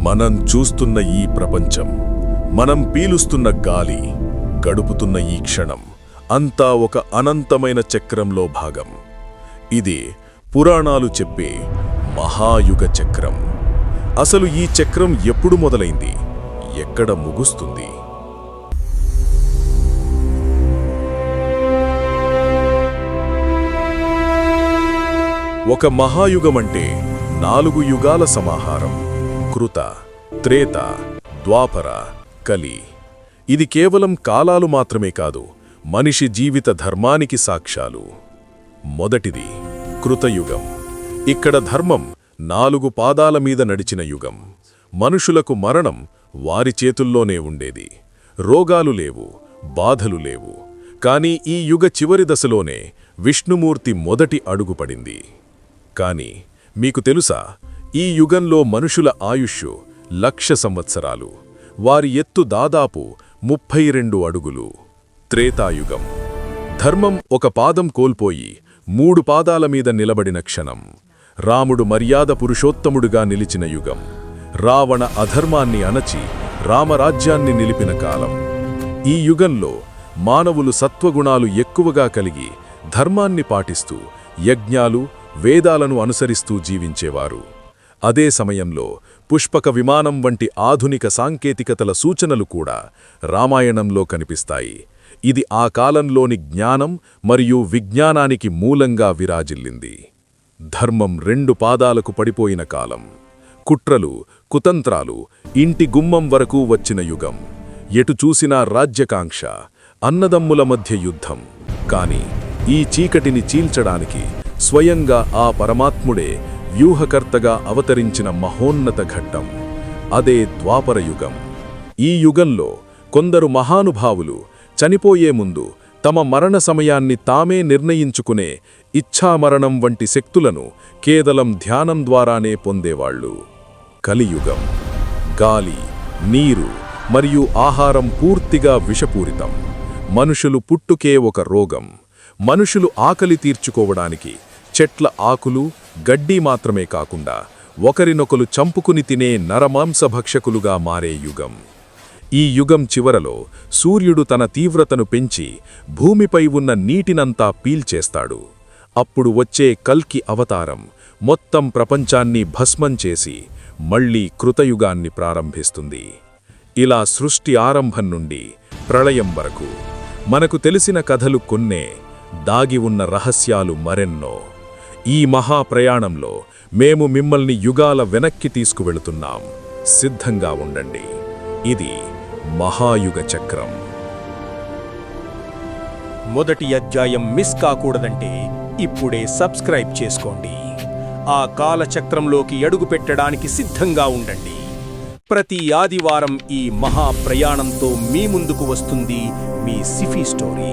మనం చూస్తున్న ఈ ప్రపంచం, మనం పీలుస్తున్న గాలి, గడుపుతున్న ఈ క్షణం అంతా ఒక అనంతమైన చక్రంలో భాగం. ఇది పురాణాలు చెప్పే మహాయుగ చక్రం. అసలు ఈ చక్రం ఎప్పుడు మొదలైంది, ఎక్కడ ముగుస్తుంది? ఒక మహాయుగమంటే 4 యుగాల సమాహారం. కృత, త్రేత, ద్వాపర, కలి. ఇది కేవలం కాలాలు మాత్రమే కాదు, మనిషి జీవిత ధర్మానికి సాక్ష్యాలు. మొదటిది కృతయుగం. ఇక్కడ ధర్మం 4 పాదాల మీద నడిచిన యుగం. మనుషులకు మరణం వారి చేతుల్లోనే ఉండేది. రోగాలు లేవు, బాధలు లేవు. కానీ ఈ యుగ చివరి దశలోనే విష్ణుమూర్తి మొదటి అడుగుపడింది. కాని మీకు తెలుసా, ఈ యుగంలో మనుషుల ఆయుష్ 1,00,000 సంవత్సరాలు. వారి ఎత్తు దాదాపు 32 అడుగులు. త్రేతాయుగం. ధర్మం ఒక పాదం కోల్పోయి 3 పాదాల మీద నిలబడిన క్షణం. రాముడు మర్యాద పురుషోత్తముడుగా నిలిచిన యుగం. రావణ అధర్మాన్ని అణచి రామరాజ్యాన్ని నిలిపిన కాలం. ఈ యుగంలో మానవులు సత్వగుణాలు ఎక్కువగా కలిగి ధర్మాన్ని పాటిస్తూ యజ్ఞాలు, వేదాలను అనుసరిస్తూ జీవించేవారు. అదే సమయంలో పుష్పక విమానం వంటి ఆధునిక సాంకేతికతల సూచనలు కూడా రామాయణంలో కనిపిస్తాయి. ఇది ఆ కాలంలోని జ్ఞానం మరియు విజ్ఞానానికి మూలంగా విరాజిల్లింది. ధర్మం 2 పాదాలకు పడిపోయిన కాలం. కుట్రలు, కుతంత్రాలు ఇంటి గుమ్మం వరకు వచ్చిన యుగం. ఎటు చూసినా రాజ్యకాంక్ష, అన్నదమ్ముల మధ్య యుద్ధం. కాని ఈ చీకటిని చీల్చడానికి స్వయంగా ఆ పరమాత్ముడే వ్యూహకర్తగా అవతరించిన మహోన్నత ఘట్టం. అదే ద్వాపరయుగం. ఈ యుగంలో కొందరు మహానుభావులు చనిపోయే ముందు తమ మరణ సమయాన్ని తామే నిర్ణయించుకునే ఇచ్ఛామరణం వంటి శక్తులను కేవలం ధ్యానం ద్వారానే పొందేవాళ్లు. కలియుగం. గాలి, నీరు మరియు ఆహారం పూర్తిగా విషపూరితం. మనుషులు పుట్టుకే ఒక రోగం. మనుషులు ఆకలి తీర్చుకోవడానికి చెట్ల ఆకులు, గడ్డి మాత్రమే కాకుండా ఒకరినొకరు చంపుకుని తినే నరమాంసభక్షకులుగా మారే యుగం. ఈ యుగం చివరలో సూర్యుడు తన తీవ్రతను పెంచి భూమిపై ఉన్న నీటినంతా పీల్చేస్తాడు. అప్పుడు వచ్చే కల్కి అవతారం మొత్తం ప్రపంచాన్ని భస్మం చేసి మళ్లీ కృతయుగాన్ని ప్రారంభిస్తుంది. ఇలా సృష్టి ఆరంభం నుండి ప్రళయం వరకు మనకు తెలిసిన కథలు కొన్నే, దాగి ఉన్న రహస్యాలు మరెన్నో. ఈ మహాప్రయాణంలో మేము మిమ్మల్ని యుగాల వెనక్కి తీసుకువెళుతున్నాం. సిద్ధంగా ఉండండి. ఇది మహాయుగ చక్రం. మొదటి అధ్యాయం మిస్ కాకూడదంటే ఇప్పుడే సబ్స్క్రైబ్ చేసుకోండి. ఆ కాలచక్రంలోకి అడుగు పెట్టడానికి సిద్ధంగా ఉండండి. ప్రతి ఆదివారం ఈ మహాప్రయాణంతో మీ ముందుకు వస్తుంది మీ సిఫీ స్టోరీ.